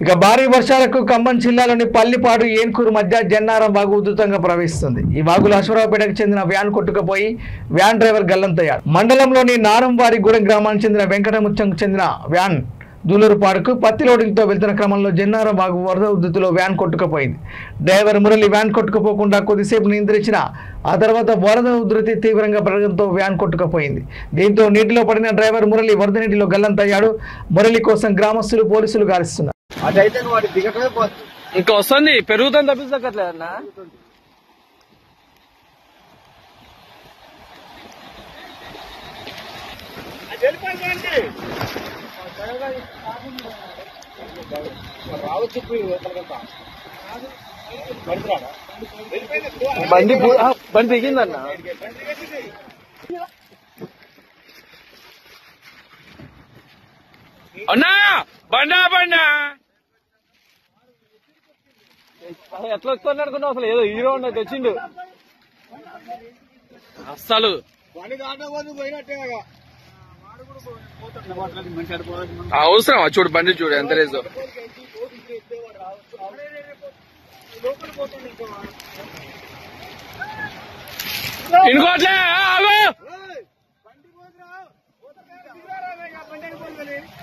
ఇక భారీ వర్షాలకు ఖమ్మం జిల్లాలోని పల్లిపాడు ఏన్కూరు మధ్య జన్నారం వాగు ఉధృతంగా ప్రవహిస్తుంది. ఈ వాగులో అశ్వరావుపేటకు చెందిన వ్యాన్ కొట్టుకుపోయి వ్యాన్ డ్రైవర్ గల్లంతయ్యాడు. మండలంలోని నారంవారిగూడెం గ్రామానికి చెందిన వెంకటముచ్చంకు చెందిన వ్యాన్ దూలూరుపాడుకు పత్తి లోడింగ్తో వెళ్తున్న క్రమంలో జన్నారం వాగు వరద ఉధృతిలో వ్యాన్ కొట్టుకుపోయింది. డ్రైవర్ మురళి వ్యాన్ కొట్టుకుపోకుండా కొద్దిసేపు నియంత్రించిన ఆ తర్వాత వరద ఉధృతి తీవ్రంగా పెరగడంతో వ్యాన్ కొట్టుకుపోయింది. దీంతో నీటిలో పడిన డ్రైవర్ మురళి వరద నీటిలో గల్లంతయ్యాడు. మురళి కోసం గ్రామస్తులు పోలీసులు గాలిస్తున్నారు. ఇంకా వస్తుంది పెరుగుతుంది తప్పించట్లేదన్నా. బండి దిగిందన్నా. అన్నా బండా బండా ఎట్లా వస్తుంది అనుకున్నావు? అసలు ఏదో హీరో ఉన్నది తెచ్చిండు. అస్సలు అవసరం చూడు బండి చూడు ఎంత రేజో. ఇంకోట్లే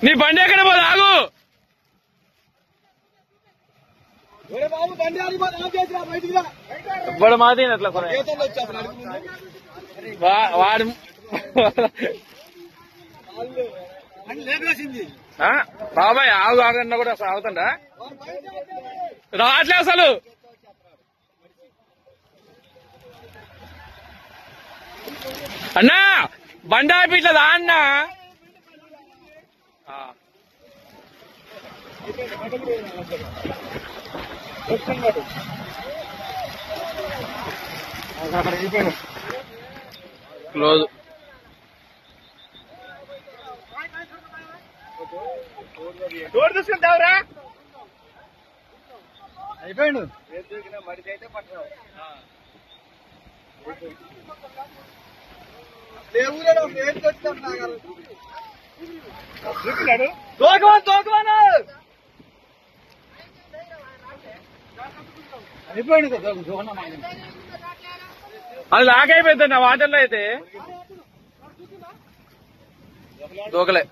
నీ బండి ఎక్కడ పోదు ఆగు. ఇప్పుడు మాది అట్లా వాడు బాబాయ్ ఆగు ఆగన్నా కూడా అసలు అవుతుందా రావట్లే అసలు. అన్నా బండి ఆపి ఇట్లా దా అన్నా. క్లోజ్ డోర్ తీసుకుంటావురా అయిపోయాడు. అది లాగైపోయింది నా వాటర్లో అయితే దూకలే.